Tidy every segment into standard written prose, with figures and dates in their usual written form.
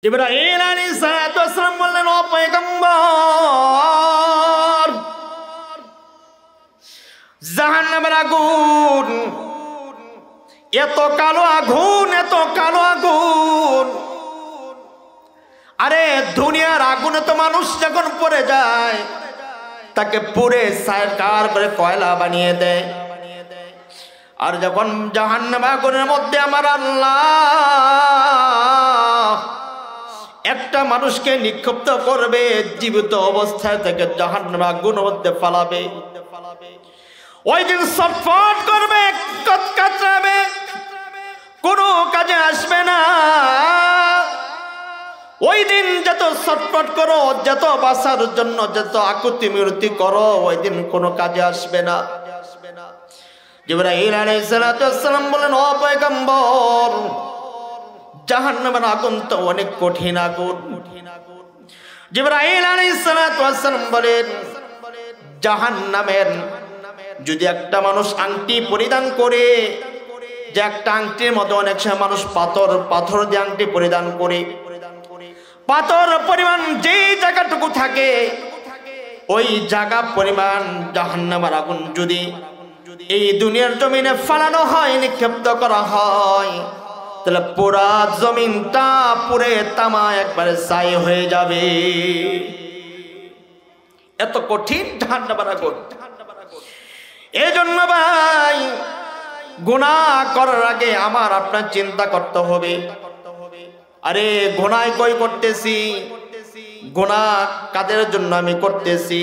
জিবরাইল আলাইহিস সালাতু ওয়াস সালাম বললেন, ও পয়গম্বর, জাহান্নামের আগুন এত কালো আগুন, এত কালো আগুন। আরে দুনিয়ার আগুনে তো মানুষ যখন পড়ে যায় তাকে পুড়ে ছারখার করে কয়লা বানিয়ে দেয়, আর যখন জাহান্নামের আগুনের মধ্যে আমার আল্লাহ একটা মানুষকে নিক্ষিপ্ত করবে, জীবিত অবস্থায় থেকে জাহান্নামের আগুনের মধ্যে ফালাবে, ওই দিন ছটফট করবে, কাতরাবে, কোনো কাজে আসবে না। ওই দিন যত ছটফট করো, যত বাঁচার জন্য যত আকুতি মিনতি করো, ওই দিন কোনো কাজে আসবে না। জিবরাইল আলাইহিস সালাতু ওয়াস সালাম বলেন, ও পয়গম্বর, জাহান্নামের আগুন তো অনেক কঠিন আগুন। জিবরাইল আলাইহিস সালাতু ওয়াস সালাম বলেন, জাহান্নামের যদি একটা মানুষ আংটি পরিধান করে, যে একটা আংটির মধ্যে অনেক সময় মানুষ পাথর দিয়ে আংটি পরিধান করে, পাথর পরিমাণ যেই জায়গাটুকু থাকে ওই জায়গা পরিমাণ জাহান্নামের আগুন যদি এই দুনিয়ার জমিনে ফালানো হয়, নিক্ষিপ্ত করা হয়, তাহলে পুরা জমিনটা পুরে তামা একবারে ছাই হয়ে যাবে। এত কঠিন জাহান্নামের আগুন। এই জন্য ভাই, গুনাহ করার আগে আমার আপনার চিন্তা করতে হবে, আরে গুনাহ কই করতেছি, গুনাহ কাদের জন্য আমি করতেছি,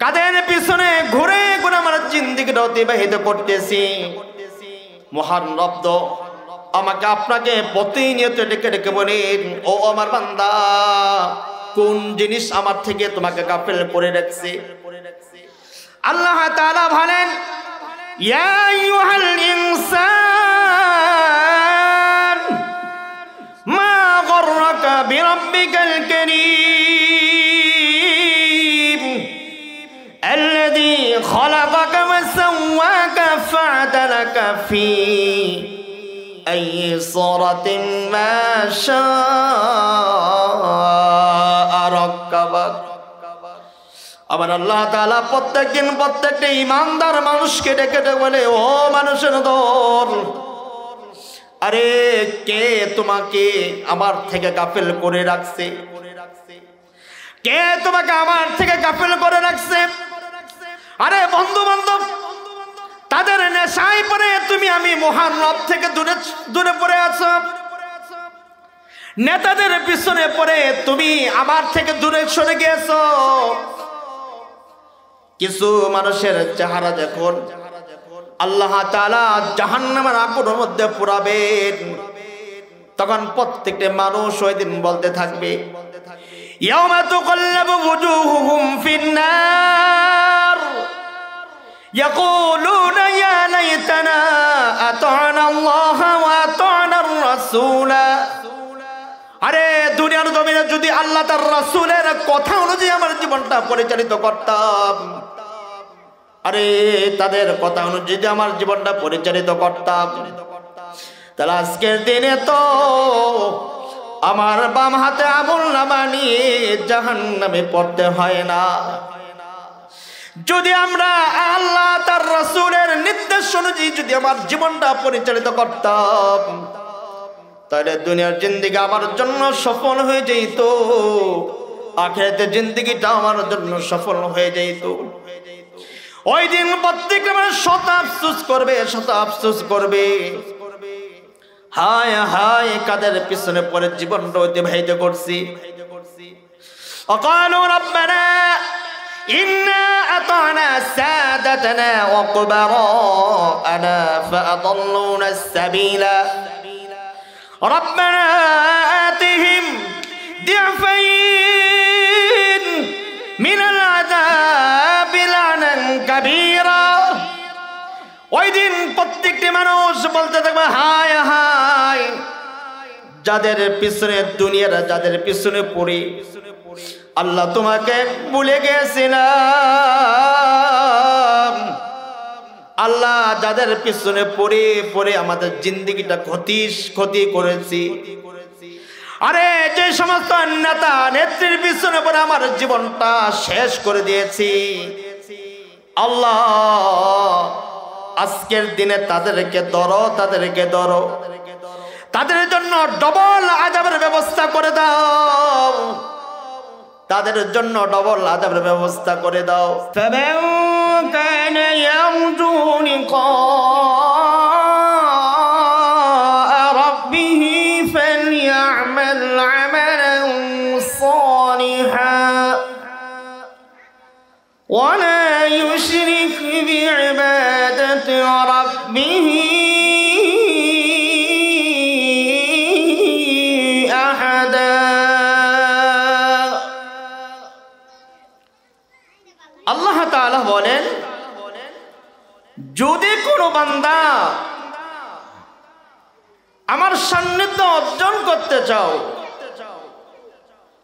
কাদের পিছনে ঘুরে ঘুরে আমার জিন্দেগিটা অতিবাহিত করতেছি। মহান রব আমাকে আপনাকে প্রতিনিয়ত ডেকে ডেকে বলেন, ও আমার বান্দা, কোন জিনিস আমার থেকে তোমাকে গাফেল করে রাখছে। আল্লাহ তাআলা বলেন, ইয়া আইয়ুহাল ইনসান মা গররাকা বিরাব্বিকাল কারীম আল্লাযী খালাকাকা ওয়া সাওয়াকা ফাআদালাকা ফি আইয়ি সূরাতিন মা শাআ রাক্কাবাক। আবার আল্লাহ তাআলা প্রত্যেকদিন প্রত্যেকটা ইমানদার মানুষকে ডেকে ডেকে বলে, ও মানুষের দল, আরে কে তোমাকে আমার থেকে গাফেল করে রাখছে, কে তোমাকে আমার থেকে গাফেল করে রাখছে। আরে বন্ধু বান্ধব তাদের নেশায় পড়ে তুমি আমি মহান রব থেকে দূরে দূরে পড়ে আছো, নেতাদের পিছনে পড়ে তুমি আমার থেকে দূরে সরে গিয়েছো। কিছু মানুষের চেহারা দেখুন, আল্লাহ তাআলা জাহান্নামের আগুনের মধ্যে পুরাবেন, তখন প্রত্যেকটা মানুষ ওই দিন বলতে থাকবে, ইয়াউমা তুকাল্লাবু ওয়ুজুহুহুম ফিন-নার ইয়াকুলুনা ইয়া লাইতানা আতা'না আল্লাহ ওয়া আতা'না আর-রাসূলা। আরে দুনিয়ার জমিনে যদি আল্লাহ তার রাসূলের কথা অনুযায়ী আমার জীবনটা পরিচালিত করতাম, আরে তাদের কথা অনুযায়ী আমার জীবনটা পরিচালিত করতাম, তাহলে আজকের দিনে তো আমার বাম হাতে আমলনামা নিয়ে জাহান্নামে পড়তে হয় না। যদি আমরা আল্লাহ তার রাসূলের নির্দেশ অনুযায়ী যদি আমার জীবনটা পরিচালিত করতাম, তাহলে দুনিয়ার জিন্দেগি আমার জন্য সফল হয়ে যেত, আখিরাতের জিন্দেগিটা আমার জন্য সফল হয়ে যেত। ওই দিন প্রত্যেকটা মানুষ শত আফসোস করবে, শত আফসোস করবে, হায় হায় কাদের পিছনে পড়ে জীবনটা অতিবাহিত করছি। وقالوا ربنا إنا أطعنا سادتنا وكبراءنا فأضلونا السبيل ربنا آتهم ضعفين من العذاب لعنا كبيرا। ওই দিন প্রত্যেকটি মানুষ বলতে থাকবে, হায় হায় যাদের পিছনে দুনিয়ার যাদের পিছনে পড়ে আল্লাহ তোমাকে ভুলে গেছিলাম, আল্লাহ যাদের পিছনে পড়ে পড়ে আমাদের জিন্দেগিটা ক্ষতি করেছি, আরে যে সমস্ত নেতা নেত্রীর পিছনে পড়ে আমার জীবনটা শেষ করে দিয়েছি, আল্লাহ আজকের দিনে তাদেরকে ধরো, তাদেরকে ধরো, তাদের জন্য ডবল আযাবের ব্যবস্থা করে দাও, তাদের জন্য ডবল আযাবের ব্যবস্থা করে দাও। ফামান কানা ইয়ারজু লিকা রাব্বিহি ফালইআমাল আমালান সালিহান ওয়া লা ইউশরিক বিইবাদাতি রাব্বিহি আহাদা। আল্লাহ তাআলা বলেন, যদি কোনো বান্দা আমার সান্নিধ্য অর্জন করতে চাও,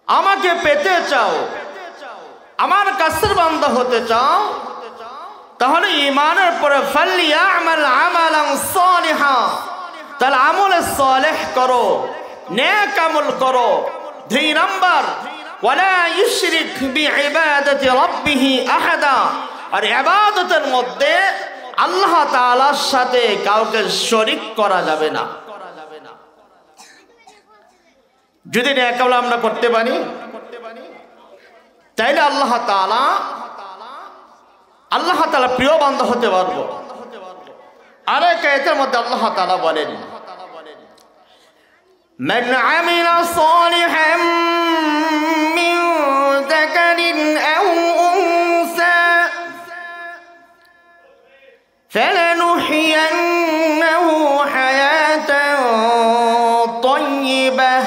আমাকে পেতে চাও, আমার কাছের বান্দা হতে চাও, তাহলে ঈমানের পরে ফালইআমাল আমালান সালিহা, তাহলে আমলে সালেহ করো, নেক আমল করো। 2 নাম্বার ওয়ালা ইউশরিক বিইবাদাতি রাব্বিহি আহাদা, আর ইবাদতের মধ্যে আল্লাহ তাআলার সাথে কাউকে শরীক করা যাবে না। যদি নেক আমল আমরা করতে পারি তাইলে আল্লাহ তাআলা প্রিয় বান্দা হতে পারবো। আরেক আয়াতের মধ্যে আল্লাহ তাআলা বলেন, মান আমিলা সালিহান মিন যাকারিন আও উনসা ফালানুহইয়ান্নাহু হায়াতান তাইয়্যিবাহ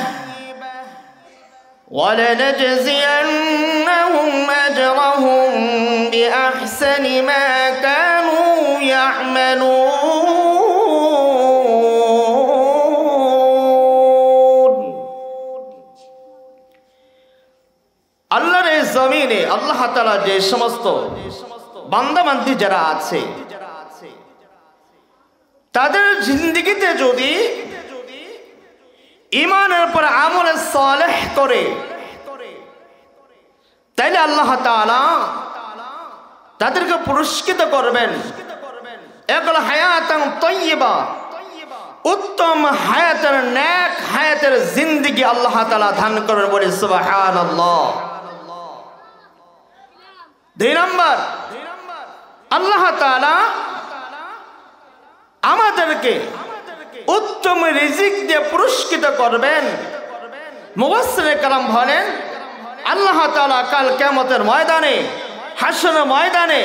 ওয়া লানাজজিয়ান্নাহুম আজরাহুম বিআহসানি মা কানু ইয়া'মালুন। আল্লাহর এই জমিনে আল্লাহ তাআলা যে সমস্ত বান্দাবান্দি যারা আছে, তাদের জিন্দেগিতে যদি ঈমানের পর আমলে সালেহ করে, তাইলে আল্লাহ তাআলা তাদেরকে পুরস্কৃত করবেন। একল হায়াতান তাইয়্যিবা, উত্তম হায়াতের, নেক হায়াতের জিন্দেগি আল্লাহ তাআলা দান করবেন, বলে সুবহানাল্লাহ। 2 নাম্বার আল্লাহ তাআলা আমাদেরকে উত্তম রিজিক দিয়ে পুরস্কৃত করবেন। মুফাসসিরে কেরাম বলেন, আল্লাহ তাআলা কাল কিয়ামতের ময়দানে, হাসরের ময়দানে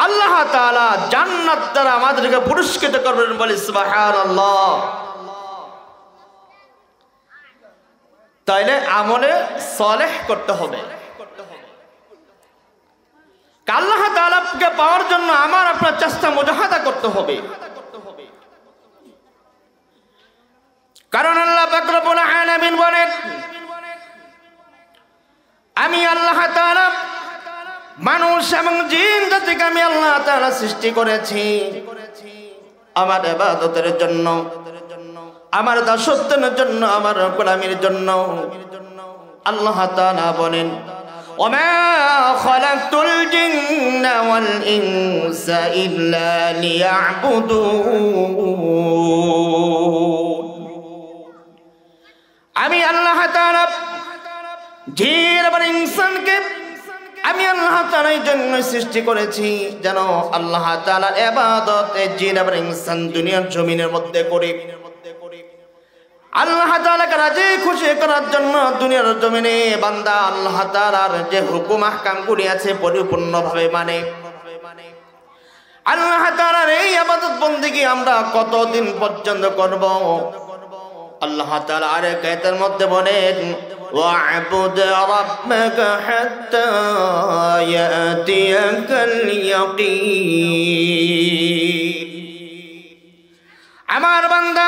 আল্লাহ তাআলা জান্নাত দ্বারা আমাদেরকে পুরস্কৃত করবেন, বলে সুবহানাল্লাহ। তাইলে আমলে সালেহ করতে হবে। আল্লাহ তাআলাকে পাওয়ার জন্য আমার আপনার চেষ্টা মুজাহাদা করতে হবে। কারণ আল্লাহ পাক রব্বুল আলামিন বলেন, আমি আল্লাহ তাআলা মানুষ এবং জিন জাতিকে আমি আল্লাহ তাআলা সৃষ্টি করেছি আমার ইবাদতের জন্য, আমার দাসত্বের জন্য, আমার গোলামির জন্য। আল্লাহ তাআলা বলেন, ওমা খালাকতুল জিন্না ওয়াল ইনসা ইল্লা লিয়াবুদুন। আমি আল্লাহ তাআলা জিন এবং ইনসানকে আমি আল্লাহ তাআলা এই জন্য সৃষ্টি করেছি যেন আল্লাহ তাআলার ইবাদত জিন এবং ইনসান দুনিয়ার জমিনের মধ্যে করে আল্লাহ তাআলাকে রাজি খুশি করার জন্য দুনিয়ার জমিনে বান্দা আল্লাহ তাআলার যে হুকুম আহকামগুলি আছে পরিপূর্ণভাবে মানে। আল্লাহ তাআলার এই ইবাদত বন্দেগী আমরা কতদিন পর্যন্ত করব? আল্লাহ তাআলা আরেক আয়াতের মধ্যে বলেন, ওয়া'বুদ রাব্বাকা হাত্তা ইয়াতিয়াকাল ইয়াকিন। আমার বান্দা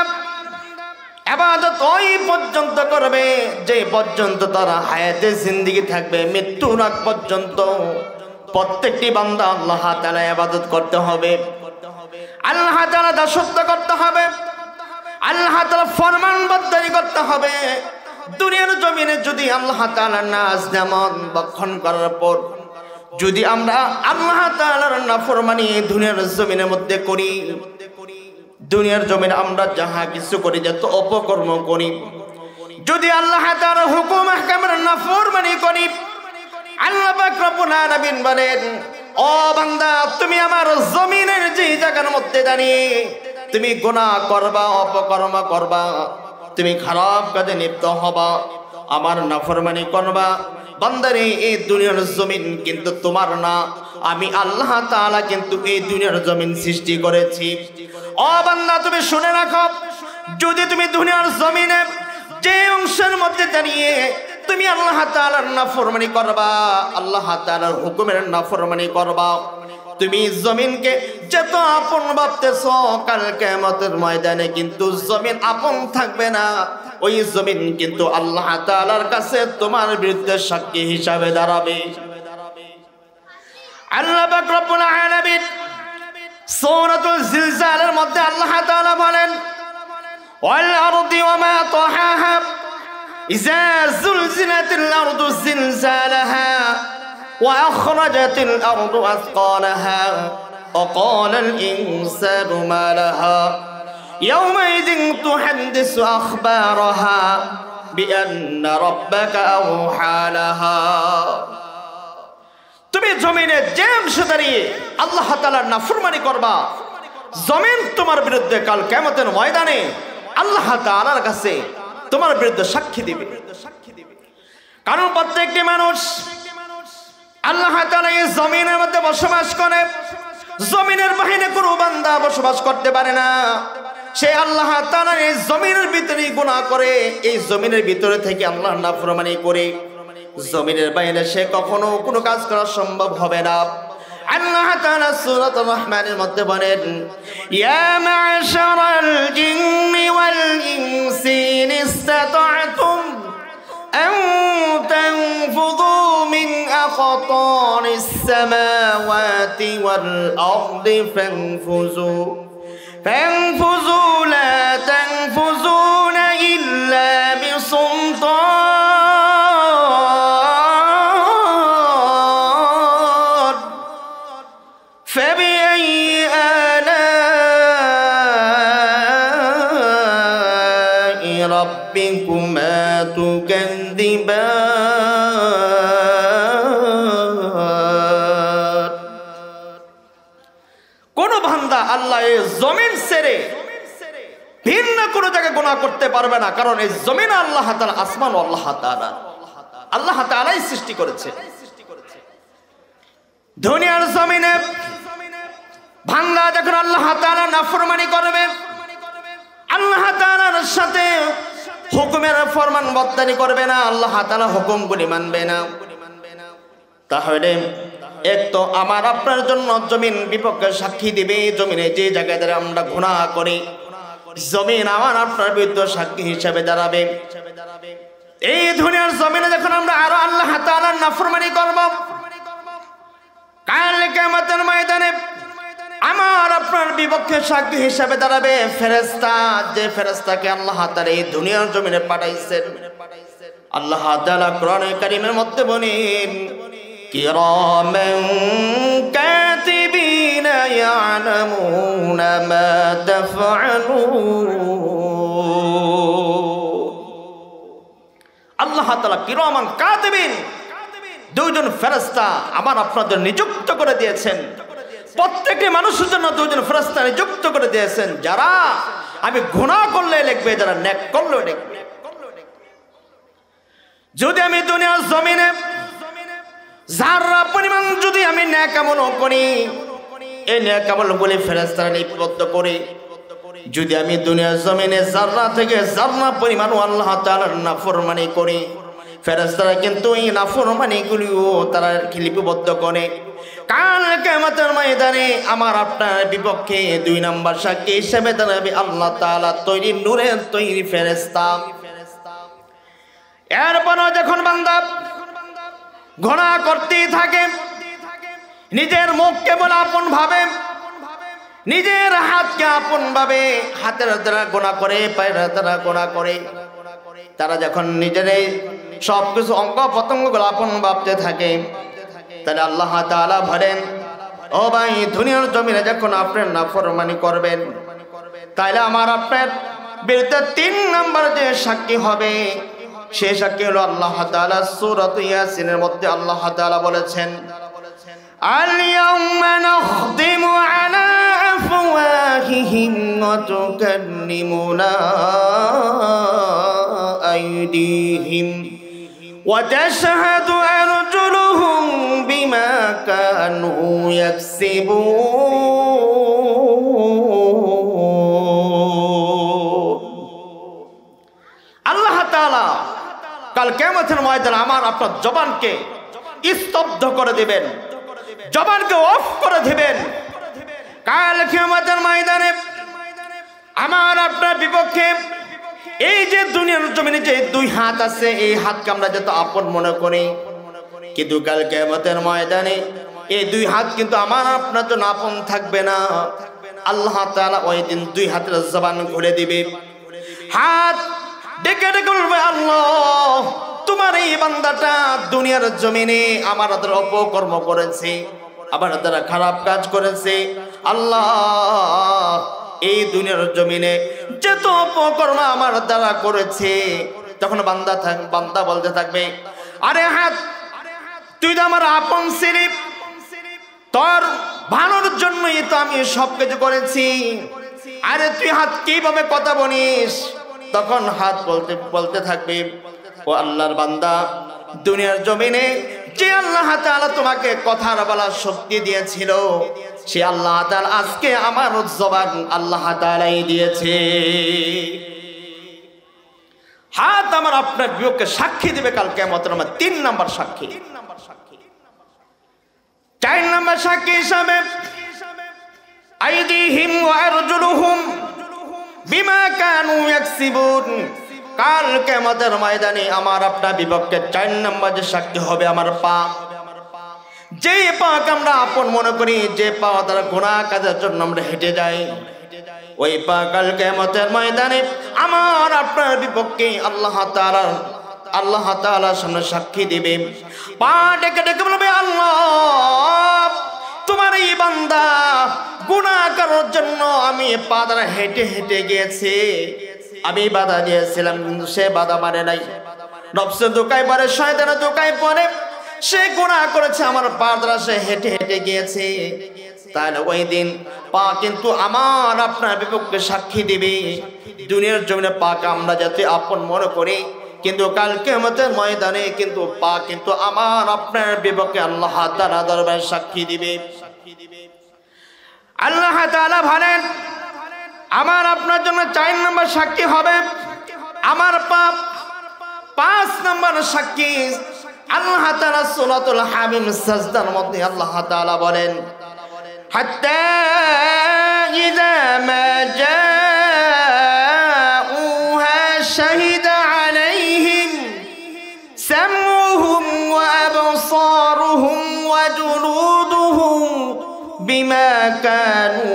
ইবাদত ওই পর্যন্ত করবে যে পর্যন্ত তারা হায়াতে জিন্দেগি থাকবে, মৃত্যুর আগ পর্যন্ত প্রত্যেকটি বান্দা আল্লাহ তাআলা ইবাদত করতে হবে, আল্লাহ তাআলা দাসত্ব করতে হবে, আল্লাহ তাআলা ফরমানবরদারি করতে হবে। দুনিয়ার জমিনে যদি আল্লাহ তাআলার নাজ নেয়ামত ভক্ষণ করার পর যদি আমরা আল্লাহ তাআলার নাফরমানি দুনিয়ার জমিনের মধ্যে করি, দুনিয়ার জমিনে আমরা যাহা কিছু করি, যত অপকর্ম করি, যদি আল্লাহ তাআলার হুকুম আহকামের নাফরমানি করি, আল্লাহ পাক রব্বুল আলামিন বলেন, ও বান্দা তুমি আমার জমিনের যে জায়গার মধ্যে দাঁড়িয়ে তুমি গুনাহ করবা, অপকর্ম করবা, তুমি খারাপ কাজে লিপ্ত হবা, আমার নাফরমানি করবা, বান্দারে এই দুনিয়ার জমিন কিন্তু তোমার না, আমি আল্লাহ তাআলা কিন্তু এই দুনিয়ার জমিন সৃষ্টি করেছি। ও বান্দা তুমি শুনে রাখো, যদি তুমি দুনিয়ার জমিনে যে অংশের মধ্যে দাঁড়িয়ে তুমি আল্লাহ তাআলার নাফরমানি করবা, আল্লাহ তাআলার হুকুমের নাফরমানি করবা, তুমি জমিনকে যত আপন ভাবতেছো, কাল কিয়ামতের ময়দানে কিন্তু জমিন আপন থাকবে না, ওই জমিন কিন্তু আল্লাহ তাআলার কাছে তোমার বিরুদ্ধে সাক্ষী হিসাবে দাঁড়াবে। আল্লাহ পাক রব্বুল আলামিন সূরাতুল জিলজালের মধ্যে আল্লাহ তাআলা বলেন, ওয়াল আরদি ওয়া মা তাহাহা ইযা যুলজিলাতিল আরদু জিলজালাহা ওয়া আখরাজাতিল আরদু আসকালাহা ওয়া ক্বালাল ইনসানু মা লাহা ইয়াওমাইযিন তুহাদ্দিসু আখবারাহা বিআন্না রাব্বাকা আওহা লাহা। তুমি জমিনে যে অংশে দাঁড়িয়ে আল্লাহ তাআলার নাফরমানি করবা, জমিন তোমার বিরুদ্ধে কাল কিয়ামতের ময়দানে আল্লাহ তাআলার কাছে তোমার বিরুদ্ধে সাক্ষী দিবে। কারণ প্রত্যেকটি মানুষ আল্লাহ তাআলা এই জমিনের মধ্যে বসবাস করে, জমিনের বাহিরে কোনো বান্দা বসবাস করতে পারে না। সে আল্লাহ তাআলা এই জমিনের ভিতরে গুনাহ করে, এই জমিনের ভিতরে থেকে আল্লাহর নাফরমানি করে, জমিনের বাইরে সে কখনো কোনো কাজ করা সম্ভব হবে না। আল্লাহ তাআলা সূরাতুর রহমানের মধ্যে বলেন, ইয়া মা'শারাল জিন্নি ওয়াল ইনসি ইন ইসতাতা'তুম আন তানফুযু মিন আখতারিস সামাওয়াতি ওয়াল আরদি ফানফুযু ফানফুযু লা তানফুযুনা ইল্লা বিসুলতান فبأي آلاء ربكما تكذبان। কোন বান্দা আল্লাহ এই জমিন ছেড়ে ভিন্ন কোন জায়গায় গুনাহ করতে পারবে না, কারণ এই জমিন আল্লাহ তাআলা, আসমান আল্লাহ তাআলা, আল্লাহ তাআলাই সৃষ্টি করেছে। দুনিয়ার জমিনে বান্দা যখন আল্লাহ তাআলা নাফরমানি করবে, আল্লাহ তাআলার সাথে হুকুমের ফরমানবরদারি করবে না, আল্লাহ তাআলা হুকুমগুলি মানবে না, তাহলে এক তো আমার আপনার জন্য জমিন বিপক্ষে সাক্ষী দিবে। জমিনে যে জায়গায় আমরা গুনাহ করি, জমিন আমার আপনার বিরুদ্ধে সাক্ষী হিসাবে দাঁড়াবে। এই দুনিয়ার জমিনে যখন আমরা আরো আল্লাহ তাআলার নাফরমানি করব, কাল কিয়ামতের ময়দানে আমার আপনার বিপক্ষে সাক্ষী হিসাবে দাঁড়াবে ফেরেশতা, যে ফেরেশতাকে আল্লাহ তাআলা এই দুনিয়ার জমিনে পাঠাইছেন। আল্লাহ তাআলা কোরআনে কারীমের মধ্যে বলেন, কিরামান কাতিবিনা ইয়ালামুনা মা তাফআলুন। আল্লাহ তাআলা কিরামান কাতিবিন, দুইজন ফেরেশতা আমার আপনাদের নিযুক্ত করে দিয়েছেন। প্রত্যেকটি মানুষের জন্য দুইজন ফেরেশতা নিযুক্ত করে দিয়েছেন, যারা আমি গুনাহ করলে লিখবে, যারা নেক করলে লিখবে। যদি আমি দুনিয়ার জমিনে যারা পরিমাণ যদি আমি নেক আমল করি, এই নেক আমল বলে ফেরেশতারা লিপিবদ্ধ করে, যদি আমি দুনিয়ার জমিনে যারা থেকে যারা পরিমাণ আল্লাহ তাআলার নাফরমানি করি, ফেরেশতারা কিন্তু এই নাফরমানিগুলিও তারা লিপিবদ্ধ করে। কাল কিয়ামতের ময়দানে আমার আপনার বিপক্ষে দুই নাম্বার সাক্ষী হিসেবে দাঁড়াবে আল্লাহ তাআলা তৈরি নূরের তৈরি ফেরেশতা। এরপর যখন বান্দা গুনাহ করতেই থাকে, নিজের মুখকে বলে আপন ভাবে, নিজের হাতকে আপন ভাবে, হাতের দ্বারা গুনাহ করে, পায়ের দ্বারা গুনাহ করে, তারা যখন নিজেরাই সবকিছু অঙ্গ পতঙ্গগুলো আপন ভাবতে থাকে, তাহলে আল্লাহ তাআলা বলেন, ও ভাই দুনিয়ার জমিনে যখন আপনার নাফরমানি করবেন, তাহলে আমার আপনার বিরুদ্ধে 3 নাম্বার যে সাক্ষী হবে, সে সাক্ষী হলো আল্লাহ তাআলা। সূরা ইয়াসিনের মধ্যে আল্লাহ তাআলা বলেছেন, اليوم نختم على أفواههم وتكلمنا أيديهم وتشهد أرجلهم بما كانوا يكسبون। আল্লাহ তাআলা কাল কিয়ামতের ময়দানে আমার আপনার জবানকে স্তব্ধ করে দিবেন, জবানকে অফ করে দিবেন। কাল কিয়ামতের ময়দানে আমার আপনার বিপক্ষে এই যে দুনিয়ার জমিনে যে 2 হাত আছে, এই হাতকে আমরা যত আপন মনে করি, কিন্তু কাল কিয়ামতের ময়দানে এই 2 হাত কিন্তু আমার আপনার জন্য আপন থাকবে না। আল্লাহ তাআলা ওই দিন 2 হাতের জবান খুলে দিবে, হাত ডেকে ডেকে বলবে, আল্লাহ তোমার এই বান্দাটা দুনিয়ার জমিনে আমার দ্বারা অপকর্ম করেছে, আমার দ্বারা খারাপ কাজ করেছে। আল্লাহ এই দুনিয়ার জমিনে যত অপকর্ম আমার দ্বারা করেছে, তখন বান্দা বলতে থাকবে, আরে হাত তুই তো আমার আপন ছিলি, তোর ভালোর জন্যই তো আমি সবকিছু করেছি, আরে তুই হাত কিভাবে কথা বলিস? তখন হাত বলতে থাকবে, ও আল্লাহর বান্দা, দুনিয়ার জমিনে যে আল্লাহ তাআলা তোমাকে কথা বলার শক্তি দিয়েছিল, সে আল্লাহ তাআলা আজকে আমার জবান আল্লাহ তাআলাই দিয়েছে। হাত আমার আপনার বিপক্ষে সাক্ষী দিবে কাল কিয়ামতের মাঠে। 3 নাম্বার সাক্ষী। 4 নাম্বার সাক্ষী হিসাবে আইদিহিম ওয়া আরজুলুহুম বিমা কানু ইয়াকসিবুন। কাল কিয়ামতের ময়দানে আমার আপনার বিপক্ষে 4 নাম্বার যে সাক্ষী হবে আমার পা। যে পাকে আমরা আপন মনে করি, যে পা দ্বারা গুনাহ কাজের জন্য আমরা হেঁটে যাই, ওই পা কাল কিয়ামতের ময়দানে আমার আপনার বিপক্ষে আল্লাহ তাআলার সামনে সাক্ষী দিবে। পা ডেকে ডেকে বলবে, আল্লাহ তোমার এই বান্দা গুনাহ করার জন্য আমি পা দ্বারা হেঁটে হেঁটে গিয়েছি, আমি বাধা দিয়েছিলাম কিন্তু সে বাধা মানে নাই। নফসে ধোঁকায় পড়ে, শয়তানের ধোঁকায় পড়ে সে গুনাহ করেছে, আমার পা দ্বারা সে হেঁটে হেঁটে গিয়েছে। তাহলে ওই দিন পা কিন্তু আমার আপনার বিপক্ষে সাক্ষী দিবে। দুনিয়ার জমিনে পাকে আমরা যাতে আপন মনে করি, কিন্তু কাল কিয়ামতের ময়দানে কিন্তু পা কিন্তু আমার আপনার বিপক্ষে আল্লাহ তাআলা দরবারে সাক্ষী দিবে। আল্লাহ তাআলা বলেন, আমার আপনার জন্য 4 নম্বর সাক্ষী হবে আমার পাপ। 5 নম্বর সাক্ষী আল্লাহ তাআলা সূরাতুল হামিম সাজদার মধ্যে আল্লাহ তাআলা বলেন, হাত্তা ইযা মা জাউহা শাহিদা আলাইহিম সামউহুম ওয়া আবসারুহুম ওয়া জুলুদুহুম বিমা কানু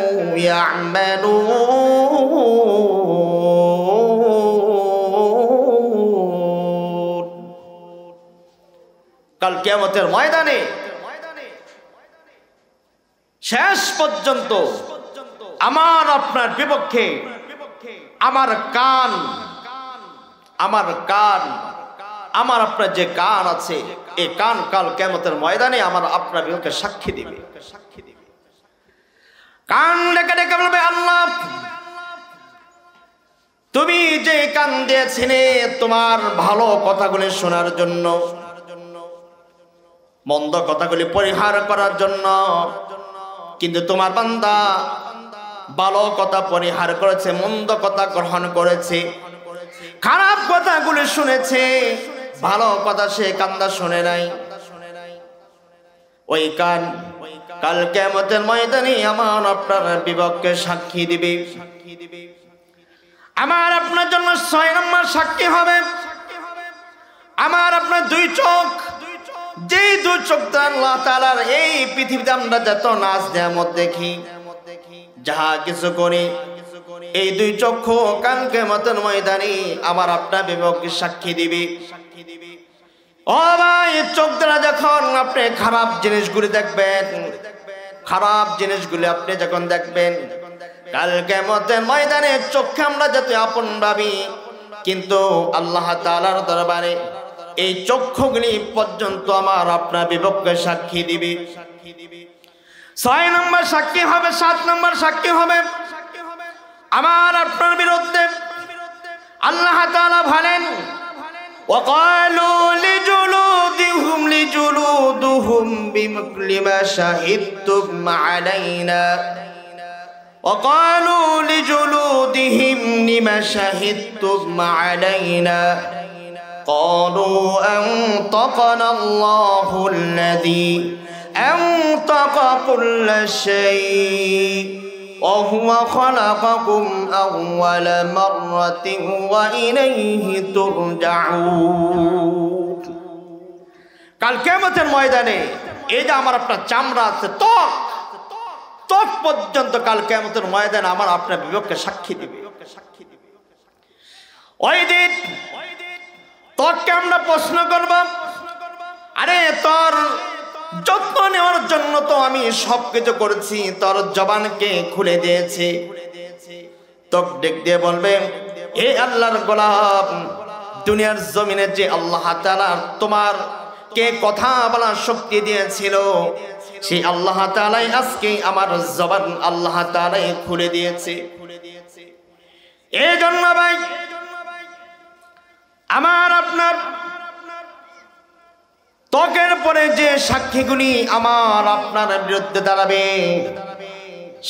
ইয়া'মালুন। কাল কিয়ামতের ময়দানে শেষ পর্যন্ত আমার আপনার বিপক্ষে আমার কান আমার আপনার যে কান আছে, এই কান কাল কিয়ামতের ময়দানে আমার আপনার বিপক্ষে সাক্ষী দিবে। কান ডেকে ডেকে বলবে, আল্লাহ তুমি যে কান দিয়েছিলে তোমার ভালো কথাগুলি শোনার জন্য, মন্দ কথাগুলি পরিহার করার জন্য, কিন্তু তোমার বান্দা ভালো কথা পরিহার করেছে, মন্দ কথা গ্রহণ করেছে, খারাপ কথাগুলি শুনেছে, ভালো কথা সে কান্দা শুনে নাই। ওই কান কাল কিয়ামতের ময়দানে আমার আপনার বিপক্ষে সাক্ষী দিবে। আমার আপনার জন্য 6 নম্বর সাক্ষী হবে আমার আপনার 2 চোখ। যেই 2 চোখ আল্লাহ তাআলার এই পৃথিবীতে আমরা যত নাচ নেয়ামত দেখি, যাহা কিছু করি, এই দুই চক্ষু কাল কিয়ামতের ময়দানে আমার আপনার বিবেককে সাক্ষী দিবে। ও ভাই, চোখ দ্বারা যখন আপনি খারাপ জিনিসগুলি দেখবেন, খারাপ জিনিসগুলি আপনি যখন দেখবেন, কাল কিয়ামতের ময়দানে চোখকে আমরা যাতে আপন ভাবি, কিন্তু আল্লাহ তাআলার দরবারে এই চক্ষুগুলি পর্যন্ত আমার আপনার বিবেককে সাক্ষী দিবে। 6 নম্বর সাক্ষী হবে, 7 নম্বর সাক্ষী হবে আমার আপনার বিরুদ্ধে। আল্লাহ তাআলা বলেন, وقالوا لجلودهم بمثل ما شهدتم علينا وقالوا لجلودهم لما شهدتم علينا قالوا أنطقنا الله الذي أنطق كل شيء وهو خلقكم أول مرة وإليه ترجعون। কাল কিয়ামতের ময়দানে এই যে আমার আপনার চামড়া আছে, ত্বক পর্যন্ত কাল কিয়ামতের ময়দানে আমার আপনার বিবেককে সাক্ষী দিবে। ওই দিন ত্বককে আমরা প্রশ্ন করব, আরে তোর যত্ন নেওয়ার জন্য তো আমি সবকিছু করেছি, তোর জবানকে খুলে দিয়েছি। ত্বক ডেক দিয়ে বলবে, হে আল্লাহর গোলাম, দুনিয়ার জমিনে যে আল্লাহ তাআলা তোমার কে কথা বলার শক্তি দিয়েছিল, সেই আল্লাহ তাআলাই আজকে আমার জবান আল্লাহ তাআলাই খুলে দিয়েছে। এই জন্য ভাই আমার আপনার ত্বকের পরে যে সাক্ষীগুলি আমার আপনার বিরুদ্ধে দাঁড়াবে,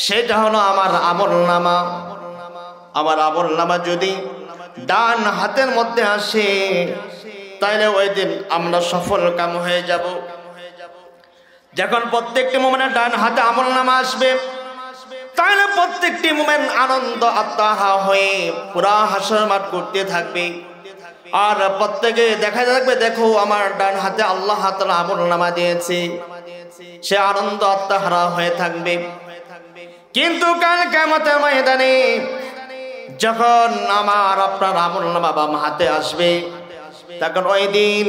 সেটা হলো আমার আমলনামা। আমার আমলনামা যদি ডান হাতের মধ্যে আসে, তাহলে ওই দিন আমরা সফল কাম হয়ে যাব। যখন প্রত্যেকটি মুমিনের ডান হাতে আমলনামা আসবে, তাহলে প্রত্যেকটি মুমিন আনন্দ আত্মাহা হয়ে পুরা হাসর মাঠ করতে থাকবে। আর প্রত্যেকে দেখা যাবে, দেখো আমার ডান হাতে আল্লাহ তাআলা আমলনামা দিয়েছে, সে আনন্দ আত্মহারা হয়ে থাকবে। কিন্তু কাল কিয়ামতের ময়দানে যখন আমার আপনার আমলনামা বাম হাতে আসবে, তখন ওই দিন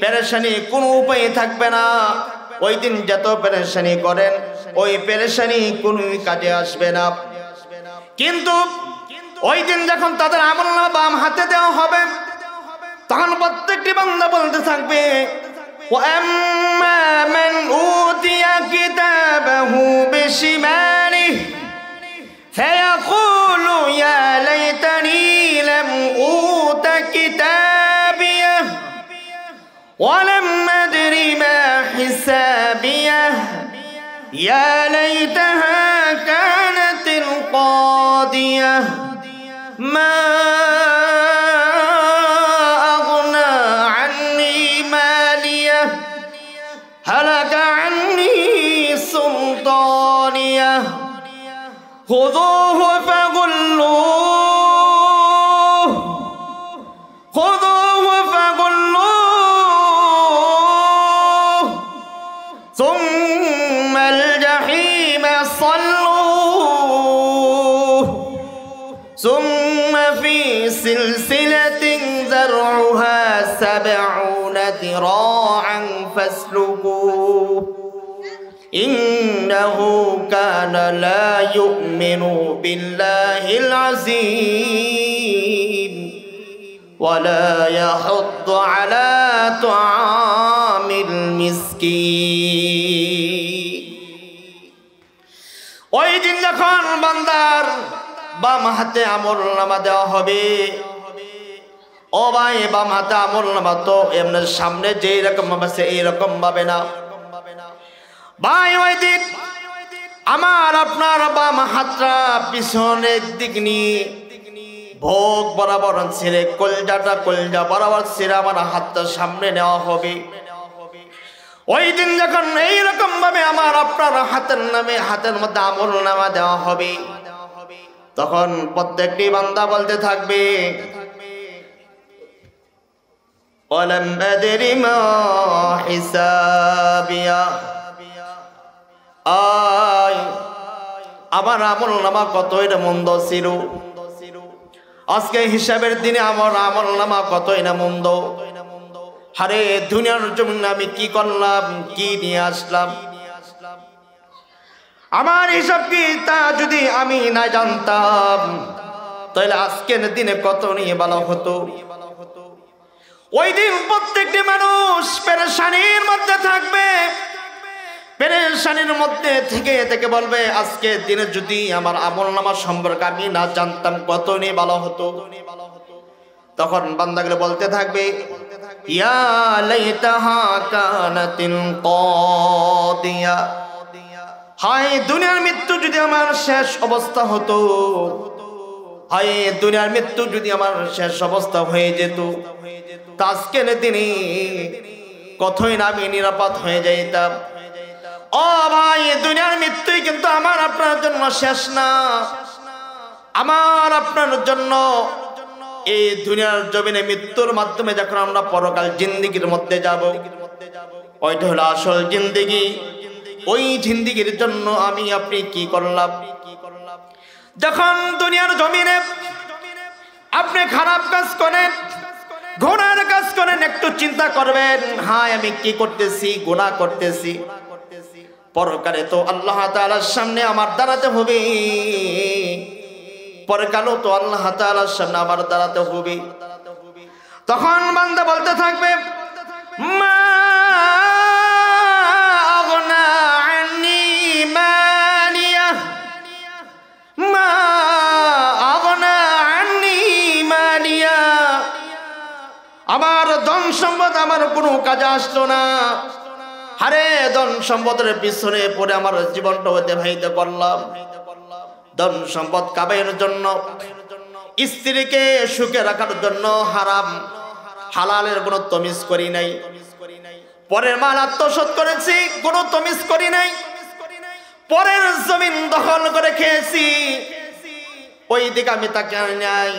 পেরেশানি কোনো উপায় থাকবে না। ওই দিন যত পেরেশানি করেন, ওই পেরেশানি কোনো কাজে আসবে না। কিন্তু ওই দিন যখন তাদের আমলনামা বাম হাতে দেওয়া হবে, তখন প্রত্যেকটি বান্দা বলতে থাকবে, وَأَمَّا مَنْ أُوتِيَ كِتَابَهُ بِشِمَالِهِ فَيَقُولُ يَا لَيْتَنِي لَمْ أُوتَ كِتَابِيَهْ وَلَمْ أَدْرِ مَا حِسَابِيَهْ يَا لَيْتَهَا كَانَتِ الْقَاضِيَةَ مَا هلك عني سلطانيه خذوه فغلوه خذوه فغلوه ثم الجحيم صلوه ثم في سلسلة ذرعها 70 ذراعا فاسلكوه إنه كان لا يؤمن بالله العظيم ولا يحض على طعام المسكين। ওই দিন যখন বান্দার বাম হাতে আমলনামা দেওয়া হবে, ও ভাই বাম হাতে আমলনামা তো এমনি সামনে যেই রকম ভাবে এইরকম ভাবে না ভাই। ওই দিন আমার আপনার বাম হাতটা পিছনের দিক নিয়ে ভোগ বরাবর ছেড়ে কলজা বরাবর ছেড়ে আমার হাতটা সামনে নেওয়া হবে। ওই দিন যখন এইরকম ভাবে আমার আপনার হাতের মধ্যে আমলনামা দেওয়া হবে, তখন প্রত্যেকটি বান্দা বলতে থাকবে, ওয়ালাম আদরি মা হিসাবিয়া। আমার আমলনামা কতই না মন্দ ছিল, আজকে হিসাবের দিনে আমার আমলনামা কতই না মন্দ। আরে দুনিয়ার জমিনে আমি কি করলাম, কি নিয়ে আসলাম, আমার হিসাব কি তা যদি আমি না জানতাম তাহলে আজকের দিনে কত নিয়ে ভালো হতো। ওই দিন প্রত্যেকটি মানুষ পেরেশানির মধ্যে থাকবে, পেরেশানির মধ্যে থেকে থেকে বলবে আজকের দিনে যদি আমার আমলনামা সম্পর্কে আমি না জানতাম কত নিয়ে ভালো হতো। তখন বান্দাগুলো বলতে থাকবে ইয়া লাইতাহা কানাতিল কাদিয়া, হায় দুনিয়ার মৃত্যু যদি আমার শেষ অবস্থা হতো, হায় দুনিয়ার মৃত্যু যদি আমার শেষ অবস্থা হয়ে যেত, আজকের দিনে কতই না আমি নিরাপদ হয়ে যাইতাম। ও ভাই, দুনিয়ার মৃত্যুই কিন্তু আমার আপনার জন্য শেষ না। আমার আপনার জন্য এই দুনিয়ার জমিনে মৃত্যুর মাধ্যমে যখন আমরা পরকাল জিন্দেগির মধ্যে যাব, ওইটা হলো আসল জিন্দেগি। ওই জিন্দেগির জন্য আমি আপনি কি করলাম? যখন দুনিয়ার জমিনে আপনি খারাপ কাজ করেন, গুনার কাজ করেন, একটু চিন্তা করবেন, হ্যাঁ আমি কি করতেছি, গুনাহ করতেছি। পরকালে তো আল্লাহ তাআলার সামনে আমার দাঁড়াতে হবে, পরকালও তো আল্লাহ তাআলার সামনে আমার দাঁড়াতে হবে। তখন বান্দা বলতে থাকবে মা আগনা আন্নি মালিয়া, মা আগনা আন্নি মালিয়া, আমার ধন সম্পদ আমার কোনো কাজে আসলো না। আরে ধন সম্পদের পিছনে পড়ে আমার জীবনটা অতিবাহিত করলাম। ধন সম্পদ কামাইয়ের জন্য, স্ত্রীকে সুখে রাখার জন্য হারাম হালালের কোনো তমিজ করি নাই, পরের মাল আত্মসাৎ করেছি, কোনো তমিজ করি নাই, পরের জমিন দখল করে খেয়েছি, ওই দিকে আমি তাকে নাই।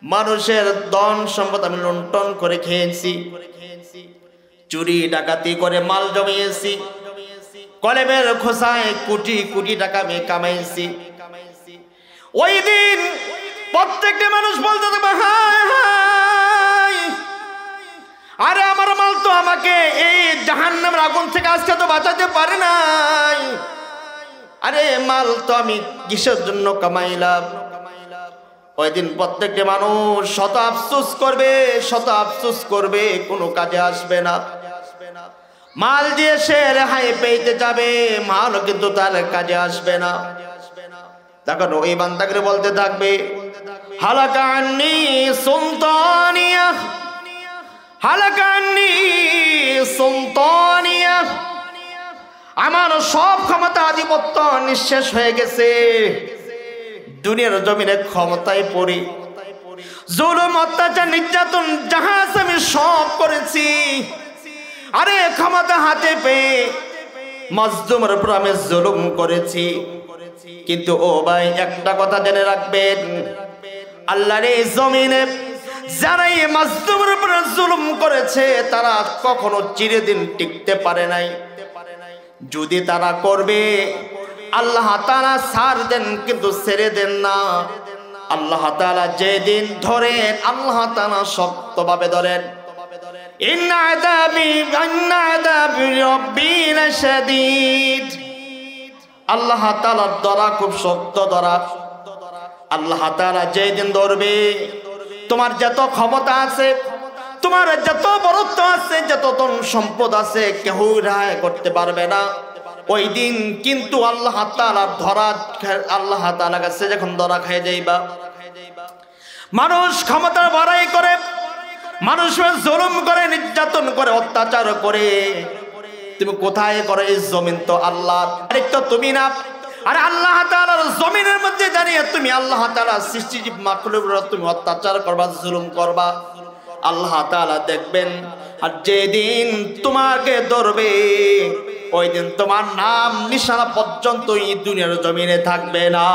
মানুষের ধন সম্পদ আমি লুণ্ঠন করে খেয়েছি, চুরি ডাকাতি করে মাল জমিয়েছি, কলেমের খোসায় কোটি কোটি টাকা আমি কামাইছি। ওই দিন প্রত্যেকটা মানুষ বলতে থাকবে হায় হায়, আরে আমার মাল তো আমাকে এই জাহান্নামের আগুন থেকে আজকে তো বাঁচাতে পারে নাই, আরে মাল তো আমি কিসের জন্য কামাইলাম। ওই দিন প্রত্যেকটা মানুষ শত আফসোস করবে, শত আফসোস করবে, কোনো কাজে আসবে না। মাল দিয়ে সে রেহাই পেতে যাবে, মাল কিন্তু তার কাজে আসবে না। তখন ওই বান্দাকে বলতে থাকবে হালাকা আন্নি সুলতানিয়া, হালাকা আন্নি সুলতানিয়া, আমার সব ক্ষমতা আধিপত্য নিঃশেষ হয়ে গেছে। দুনিয়ার জমিনে ক্ষমতায় পড়ি, জুলুম অত্যাচার নির্যাতন জাহাজ আমি সব করেছি। আরে ক্ষমতা হাতে পেয়ে মাজলুমের উপর আমি জুলুম করেছি। কিন্তু ও ভাই, একটা কথা জেনে রাখবেন, আল্লাহর এই জমিনে যারা এই মাজলুমের উপর জুলুম করেছে তারা কখনো চিরদিন টিকতে পারে নাই। যদি তারা করবে আল্লাহ তাআলা ছাড় দেন, কিন্তু ছেড়ে দেন না। আল্লাহ তাআলা যেদিন ধরেন আল্লাহ তাআলা শক্তভাবে ধরেন। ইন্না আযাবি রাব্বি লাশাদীদ, আল্লাহ তাআলার ধরা খুব শক্ত ধরা। আল্লাহ তাআলা যেদিন ধরবে, তোমার যত ক্ষমতা আছে, তোমার যত বরত্ব আছে, যত ধন সম্পদ আছে, কেউ রেহাই করতে পারবে না। ওই দিন কিন্তু আল্লাহ তাআলার ধরা, আল্লাহ তাআলার কাছে যখন ধরা খেয়ে যাইবা, মানুষ ক্ষমতার বড়াই করে, মানুষের জুলুম করে, নির্যাতন করে, অত্যাচার করে, তুমি কোথায় করো? এই জমিন তো আল্লাহর, আরেকটা তুমি না। আরে আল্লাহ তাআলার জমিনের মধ্যে দাঁড়িয়ে তুমি আল্লাহ তাআলার সৃষ্টিজীব মাখলুকের উপর তুমি অত্যাচার করবা, জুলুম করবা, আল্লাহ তাআলা দেখবেন। আর যেদিন তোমাকে ধরবে ওই দিন তোমার নাম নিশানা পর্যন্ত এই দুনিয়ার জমিনে থাকবে না।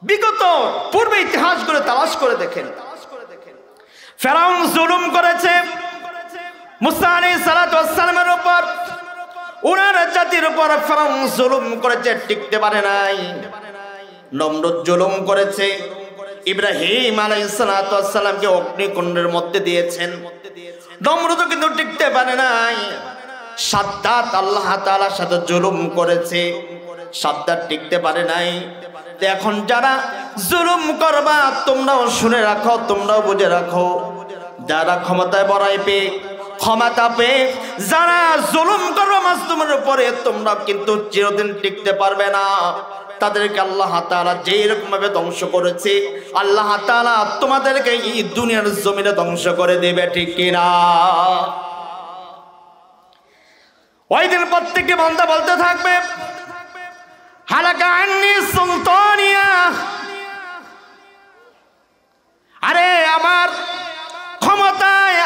বিগত পূর্বে ইতিহাস করে তালাশ করে দেখেন, ফেরাউন জুলুম করেছে মুসা আলাইহিস সালাতু ওয়াস সালামের উপর, ওনার জাতির উপর ফিরআউন জুলুম করেছে, টিকতে পারে নাই। নমরুদ জুলুম করেছে, ইব্রাহিম আলাইহিস সালাতু ওয়াস সালামকে অগ্নিকুণ্ডের মধ্যে দিয়েছেন, নমরুদও কিন্তু টিকতে পারে নাই। সাদ্দাত আল্লাহ তাআলার সাথে জুলুম করেছে, সাদ্দাত টিকতে পারে নাই। এখন যারা জুলুম করবা তোমরাও শুনে রাখো, তোমরাও বুঝে রাখো, যারা ক্ষমতায় বড়াই পেয়ে ক্ষমতা পেয়ে যারা জুলুম করবে মাসলুমের উপরে, তোমরা কিন্তু চিরদিন টিকতে পারবে না। তাদেরকে আল্লাহ তাআলা যেই রকম ভাবে ধ্বংস করেছে, আল্লাহ তাআলা তোমাদেরকে এই দুনিয়ার জমিনে ধ্বংস করে দেবে, ঠিক কিনা? ওই দিন প্রত্যেকটি বান্দা বলতে থাকবে, হালাকা আন্নি সুলতানিয়া, আরে আমার ক্ষমতায়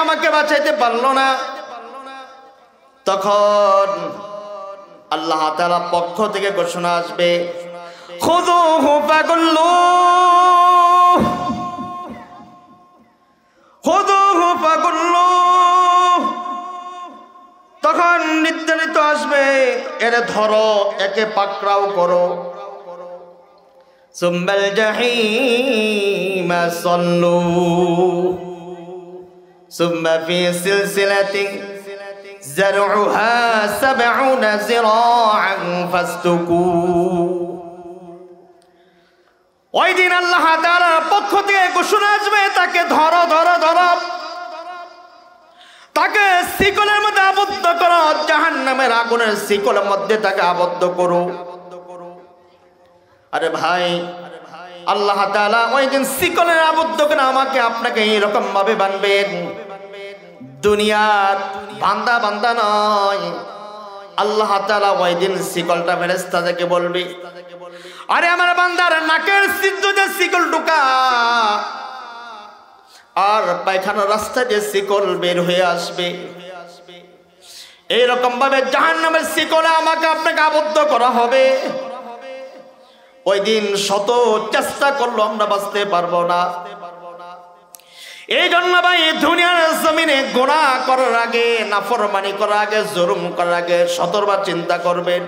আমাকে বাঁচাইতে পারলো না। তখন আল্লাহ তাআলা পক্ষ থেকে ঘোষণা আসবে, খুযুহু ফাগুল্লুহু, খুযুহু ফাগুল্লুহু। তখন নির্ধারিত আসবে, এরে ধরো, একে পাকড়াও করো। সুম্মাল জাহিমা সাল্লু সুম্মা ফি সিলসিলাতিন যারউহা ৭০ যিরাআন ফাসতুকু। ওই দিন আল্লাহ তাআলার পক্ষ থেকে ঘোষণা আসবে, তাকে ধরো ধরো ধরো, তাকে শিকলের মধ্যে আবদ্ধ করো, জাহান্নামের আগুনের শিকলের মধ্যে তাকে আবদ্ধ করো। আরে ভাই, আল্লাহ তাআলা ওই দিন শিকলের আবদ্ধ করে আমাকে আপনাকে এরকম ভাবে বানবেন। দুনিয়ার বান্দা বান্দা নয়, আল্লাহ তাআলা ওই দিন শিকলটা ফেরেশতাদেরকে বলবে, আরে আমার বান্দার নাকের সিদ্ধতে শিকল ঢুকা, আর পায়খানার রাস্তা দিয়ে শিকল বের হয়ে আসবে। এইরকম ভাবে জাহান্নামের শিকলে আমাকে আপনাকে আবদ্ধ করা হবে। ওই দিন শত চেষ্টা করলো আমরা বাঁচতে পারবো না। এই জন্য ভাই, দুনিয়ার জমিনে গুনাহ করার আগে, নাফরমানি করার আগে, জুলুম করার আগে শতবার চিন্তা করবেন,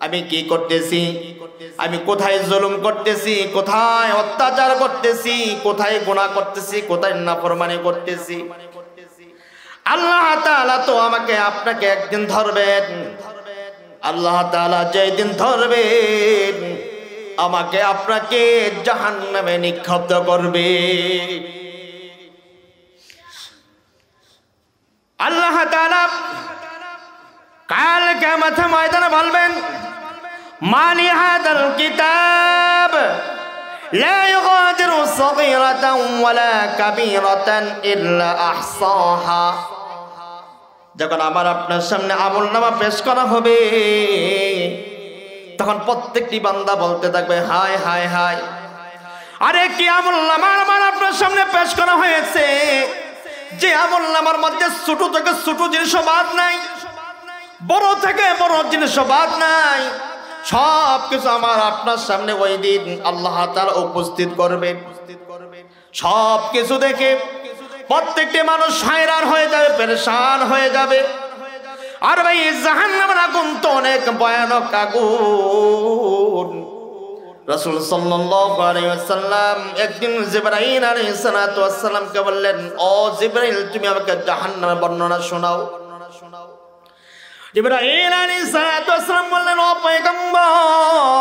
আমি কি করতেছি, আমি কোথায় জুলুম করতেছি, কোথায় অত্যাচার করতেছি, কোথায় গুনাহ করতেছি, কোথায় নাফরমানি করতেছি। আল্লাহ তাআলা তো আমাকে আপনাকে একদিন ধরবেন। আল্লাহ তাআলা যেই দিন ধরবেন, আমাকে আপনাকে জাহান্নামে নিক্ষিপ্ত করবে। আল্লাহ তাআলা কাল কিয়ামত ময়দানে বলবেন, মালি হাদাল কিতাব লা ইউগাদিরু সগীরাতান ওয়ালা কাবীরাতান ইল্লা আহসাহা। যখন আমার আপনার সামনে আমলনামা পেশ করা হবে, তখন প্রত্যেকটি বান্দা বলতে থাকবে, হায় হায় হায়, আরে কি আমলনামা আমার আপনার সামনে পেশ করা হয়েছে, যে আমলনামার মধ্যে ছোট থেকে ছোট জিনিসও বাদ নাই, বড় থেকে বড় জিনিসও বাদ নাই, সব কিছু আমার আপনার সামনে ওই দিন আল্লাহ তাআলা উপস্থিত করবেন। সব কিছু দেখে প্রত্যেকটি মানুষ হায়রান হয়ে যাবে, পেরেশান হয়ে যাবে। আর ভাই, জাহান্নামের আগুন তো অনেক ভয়ানক আগুন। রাসূল সাল্লাল্লাহু আলাইহি ওয়াসাল্লাম একদিন জিবরাইল আলাইহিস সালাতু ওয়াস সালামকে বললেন, ও জিবরাইল, তুমি আমাকে জাহান্নামের বর্ণনা শোনাও। জিবরাইল আলাইহিস সালাতু ওয়াস সালাম বললেন, ও পয়গম্বর,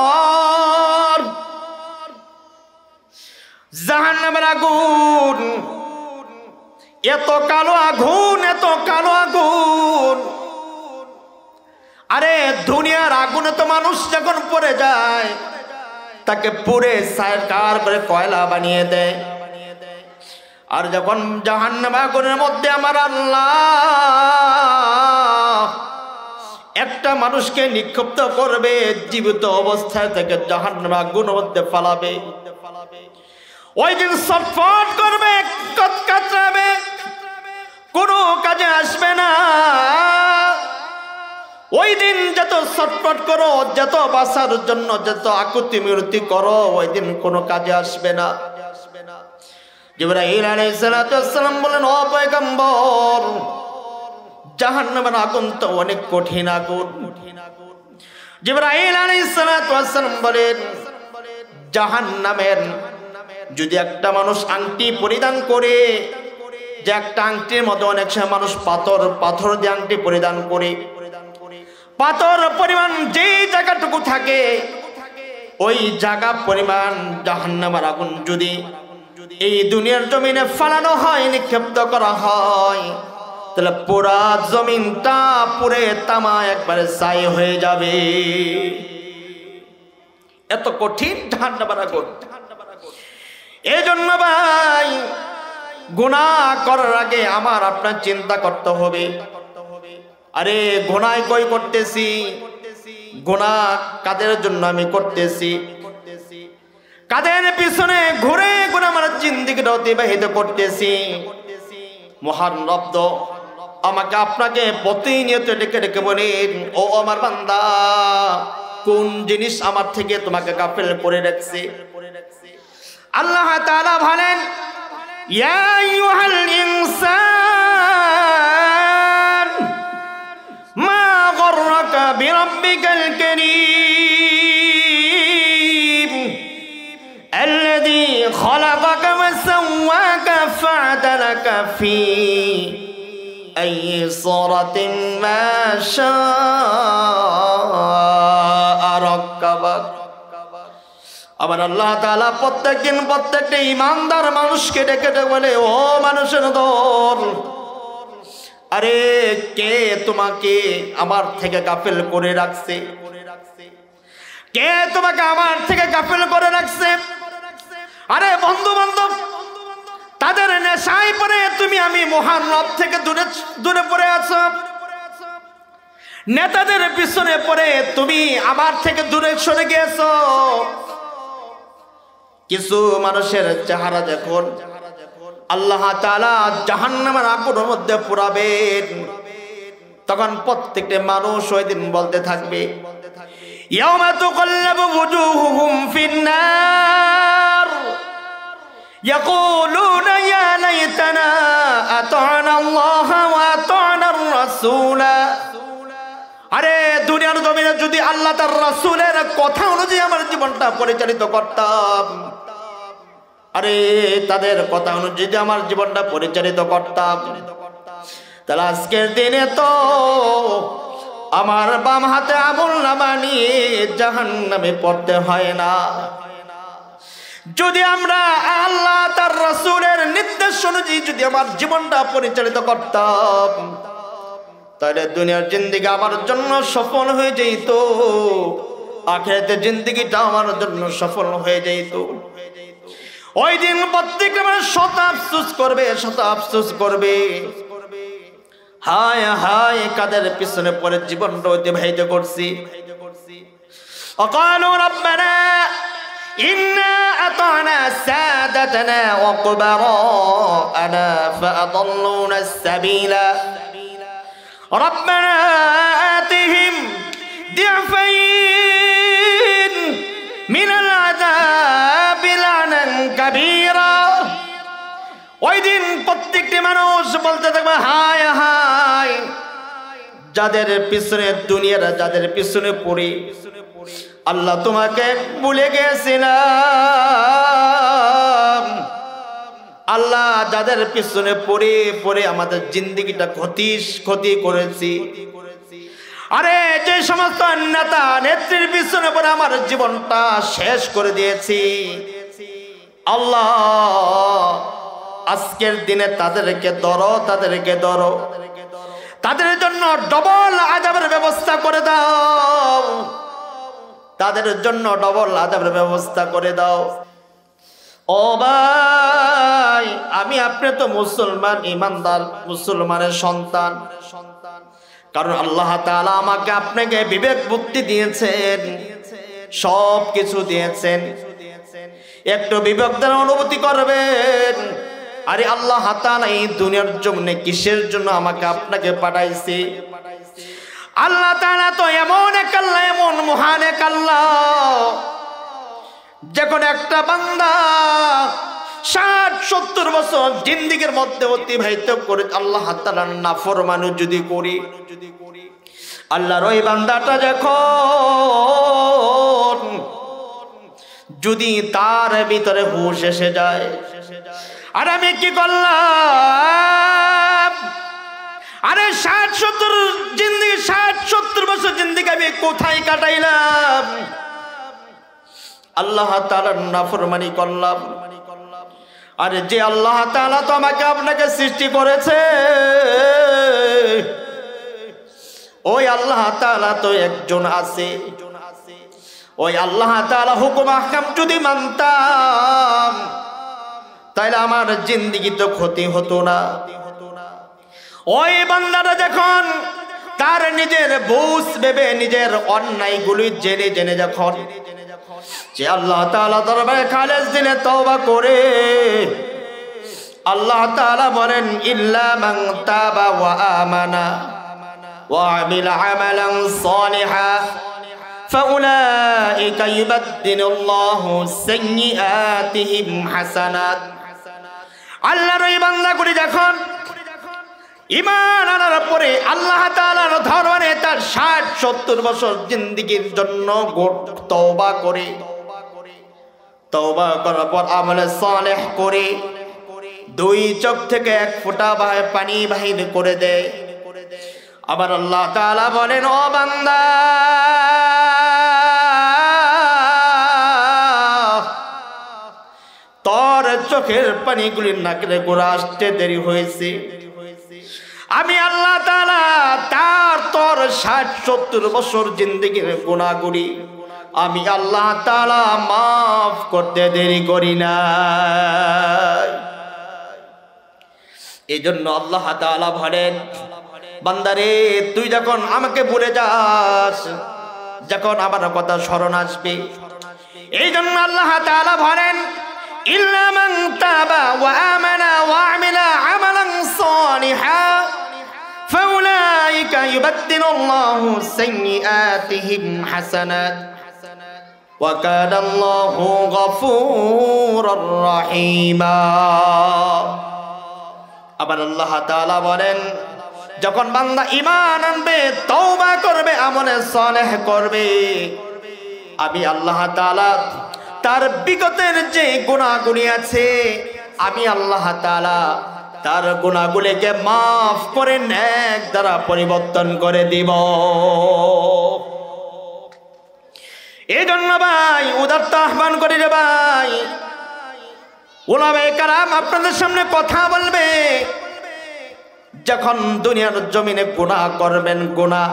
জাহান্নামের আগুন এত কালো আগুন, এত কালো আগুন। আরে দুনিয়ার আগুনে তো মানুষ যখন পড়ে যায়, তাকে পুড়ে ছারখার করে কয়লা বানিয়ে দেয়। আর যখন জাহান্নাম আগুনের মধ্যে আমার আল্লাহ একটা মানুষকে নিক্ষিপ্ত করবে, জীবিত অবস্থায় থেকে জাহান্নাম আগুনের মধ্যে ফালাবে, ওই দিন ছটফট করবে, কাতরাবে, কোনো কাজে আসবে না। ওই দিন যত ছটফট করো, যত বাঁচার জন্য যত আকুতি মিনতি করো, ওই দিন কোনো কাজে আসবে না। জিবরাইল আলাইহিস সালাতু ওয়াস সালাম বলেন, ও পয়গম্বর, জাহান্নামের আগুন তো অনেক কঠিন আগুন। জিবরাইল আলাইহিস সালাতু ওয়াস সালাম বলেন, জাহান্নামের যদি একটা মানুষ আংটি পরিধান করে, যে একটা আংটির মধ্যে অনেক সময় মানুষ পাথর দিয়ে আংটি পরিধান করে, পাথর পরিমাণ যেই জায়গাটুকু থাকে ওই জায়গা পরিমাণ জাহান্নামের আগুন যদি এই দুনিয়ার জমিনে ফালানো হয়, নিক্ষিপ্ত করা হয়, তাহলে পুরা জমিনটা পুরে তামা একবারে ছাই হয়ে যাবে। এত কঠিন জাহান্নামের আগুন। এই জন্য ভাই, গুনাহ করার আগে আমার আপনার চিন্তা করতে হবে, আরে গুনাহ কই করতেছি, গুনাহ কাদের জন্য আমি করতেছি, কাদের পিছনে ঘুরে ঘুরে আমার জিন্দেগিটা অতিবাহিত করতেছি। মহান রব আমাকে আপনাকে প্রতিনিয়ত ডেকে ডেকে বলেন, ও আমার বান্দা, কোন জিনিস আমার থেকে তোমাকে গাফেল করে রাখছে। আল্লাহ তাআলা বলেন, ইয়া আইয়ুহাল ইনসান মা গররাকা বিরাব্বিকাল কারীম আল্লাযী খালাকাকা ওয়া সাওয়াকা ফাআদালাকা ফি আইয়ি সূরাতিন মা শাআ রাক্কাবাক। আবার আল্লাহ তাআলা প্রত্যেকদিন প্রত্যেকটা ইমানদার মানুষকে ডেকে ডেকে বলে, ও মানুষের দল, আরে কে তোমাকে আমার থেকে গাফেল করে রাখছে, কে তোমাকে আমার থেকে গাফেল করে রাখছে। আরে বন্ধু বান্ধব তাদের নেশায় পড়ে তুমি আমি মহান রব থেকে দূরে দূরে পড়ে আছো, নেতাদের পিছনে পড়ে তুমি আমার থেকে দূরে সরে গিয়েছো। কিছু মানুষের চেহারা যখন আল্লাহ তাআলা জাহান্নামের আগুনের মধ্যে পুরাবেন, তখন প্রত্যেকটা মানুষ ওই দিন বলতে থাকবে, ইয়াউমা তুকাল্লাবু ওয়ুজুহুহুম ফিন-নার ইয়াকুলুনা ইয়া লাইতানা আতা'না আল্লাহ ওয়া আতা'না আর-রাসূলা। আরে দুনিয়ার জমিনে যদি আল্লাহ তার রাসূলের কথা অনুযায়ী আমার জীবনটা পরিচালিত করতাম, আরে তাদের কথা অনুযায়ী যদি আমার জীবনটা পরিচালিত করতাম, তাহলে আজকের দিনে তো আমার বাম হাতে আমলনামা নিয়ে জাহান্নামে পড়তে হয় না। যদি আমরা আল্লাহ তার রাসূলের নির্দেশ অনুযায়ী যদি আমার জীবনটা পরিচালিত করতাম, তাহলে দুনিয়ার জিন্দেগি আমার জন্য সফল হয়ে যেত, আখিরাতের জিন্দেগিটা আমার জন্য সফল হয়ে যেত। ওই দিন প্রত্যেকটা মানুষ শত আফসোস করবে, শত আফসোস করবে, হায় হায় কাদের পিছনে পড়ে জীবনটা অতিবাহিত করছি। وقالوا ربنا إنا أطعنا سادتنا وكبراءنا فأضلونا السبيل ربنا آتهم ضعفين من العذاب لعنا كبيرا। ওই দিন প্রত্যেকটি মানুষ বলতে থাকবে, হায় হায় যাদের পিছনে দুনিয়ার যাদের পিছনে পড়ি আল্লাহ তোমাকে ভুলে গেছিলাম, আল্লাহ যাদের পিছনে পড়ে পড়ে আমাদের জিন্দেগিটা ক্ষতি করেছি। আরে যে সমস্ত নেতা নেত্রীর পিছনে পড়ে আমার জীবনটা শেষ করে দিয়েছি, আল্লাহ আজকের দিনে তাদেরকে ধরো, তাদের জন্য ডবল আযাবের ব্যবস্থা করে দাও, তাদের জন্য ডবল আযাবের ব্যবস্থা করে দাও। ও ভাই, আমি আপনি তো মুসলমান, ইমানদার মুসলমানের সন্তান, কারণ আল্লাহ তাআলা আমাকে আপনাকে বিবেক বুদ্ধি দিয়েছেন, সব কিছু দিয়েছেন। একটু বিবেক দ্বারা অনুভূতি করবেন, আরে আল্লাহ তাআলা এই দুনিয়ার জন্য কিসের জন্য আমাকে আপনাকে পাঠাইছে। আল্লাহ তাআলা তো এমন এক আল্লাহ, এমন মহান এক আল্লাহ, যখন একটা বান্দা 60-70 বছর জিন্দেগির মধ্যে অতিবাহিত করে আল্লাহ তাআলার নাফরমানি যদি করি, আল্লাহর ওই বান্দাটা যখন যদি তার ভিতরে হুঁশ এসে যায়, আর আমি কি করলাম, আরে 60-70 জিন্দেগি 60-70 বছর জিন্দেগি আমি কোথায় কাটাইলাম, আল্লাহ তাআলার নাফরমানি করলাম। আরে যে আল্লাহ তাআলা তো আমাকে আপনাকে সৃষ্টি করেছে, ওই আল্লাহ তাআলা তো একজন আছে, ওই আল্লাহ তাআলা হুকুম আহকাম যদি মানতাম তাহলে আমার জিন্দেগি তো ক্ষতি হতো না। ওই বান্দারা যখন তার নিজের বুঝ ভেবে নিজের অন্যায়গুলি জেনে জেনে যখন যে আল্লাহ তাআলা দরবারে খালেস দিলে তওবা করে, আল্লাহ তাআলা বলেন ইল্লা মান তাবা ওয়া আমানা ওয়া আমিলা আমালান সালিহা ফাউলাইকা ইউবাদদিলুল্লাহু সাইয়্যাতিহিম হাসানাত। আল্লাহর ওই বান্দাগুলি যখন ঈমান আনার পরে আল্লাহ তাআলার ধরনে তার 60-70 বছর জিন্দেগির জন্য তওবা করে, তওবা করার পর আমলে সালেহ করে, 2 চোখ থেকে 1 ফোঁটা পানি বাহির করে দেয়, আবার আল্লাহ তাআলা বলেন ও বান্দা তোর চোখের পানিগুলি নাকের গোড়া আসতে দেরি হয়েছে, আমি আল্লাহ তাআলা তোর 60-70 বছর জিন্দেগির গুনাহগুলি আমি আল্লাহ তাআলা মাফ করতে দেরি করি না। এইজন্য আল্লাহ তাআলা বলেন বান্দারে তুই যখন আমাকে ভুলে যাস, যখন আমার কথা স্মরণ আসবে, এইজন্য আল্লাহ তাআলা বলেন ইল্লা মান তাবা ওয়া আমানা ওয়া আমিলা আমালান সালিহা ফাউলাইকা ইউবাদদিলুল্লাহু সাইয়্যাতিহিম হাসানাত ওয়া কানা আল্লাহু গফুরুর রহিমা। আবার আল্লাহ তাআলা বলেন যখন বান্দা ঈমান আনবে, তওবা করবে, আমলে সালেহ করবে, আমি আল্লাহ তাআলা তার বিগতের যে গুনাহগুলি আছে আমি আল্লাহ তাআলা তার গুনাহগুলিকে মাফ করে নেক দ্বারা পরিবর্তন করে দিব। এই জন্য ভাই উদারত আহ্বান করি রে ভাই, উলামায়ে কেরাম আপনাদের সামনে কথা বলবে, যখন দুনিয়ার জমিনে গুনাহ করবেন, গুনাহ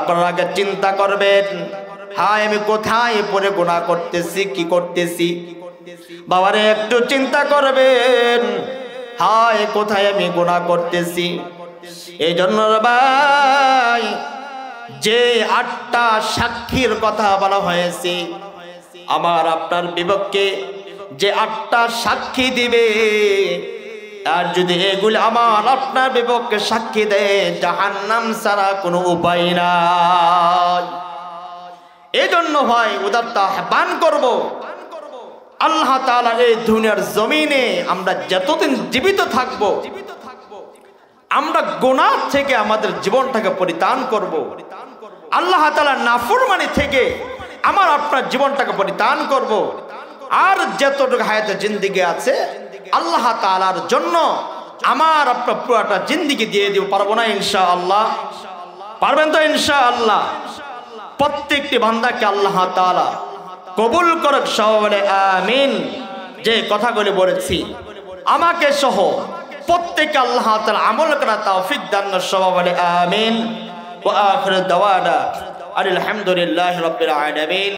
করার আগে চিন্তা করবেন হায় আমি কোথায় পড়ে গুনাহ করতেছি, কি করতেছি। বাবারে একটু চিন্তা করবেন হায় কোথায় আমি গুনাহ করতেছি। এই জন্য ভাই যে 8টা সাক্ষীর কথা বলা হয়েছে, আমার আপনার বিপক্ষে যে 8টা সাক্ষী দিবে, আর যদি এগুলি আমার আপনার বিপক্ষে সাক্ষী দেয় জাহান্নাম ছাড়া কোনো উপায় নাই। এজন্য ভাই উদারত আহ্বান করব, আল্লাহ তাআলা এই দুনিয়ার জমিনে আমরা যতদিন জীবিত থাকব আমরা গুনাহ থেকে আমাদের জীবনটাকে পরিত্রাণ করব, আল্লাহ তাআলার নাফরমানি থেকে আমার আপনার জীবনটাকে পরিত্রাণ করব। আর যতটুকু হায়াতে জিন্দেগি আছে আল্লাহ তাআলার জন্য আমার আপনার পুরোটা জিন্দেগি দিয়ে দিব, পারবো না ইনশাআল্লাহ? পারবেন তো ইনশাআল্লাহ? প্রত্যেকটি বান্দাকে আল্লাহ তাআলা কবুল করুক, সবাই বলে আমিন। যে কথাগুলি বলেছি আমাকে সহ প্রত্যেককে আল্লাহ তাআলা আমল করার তৌফিক দান করুন, সবাই বলে আমিন। ওয়া আখিরু দাওয়ানা আলহামদুলিল্লাহি রাব্বিল আলামিন।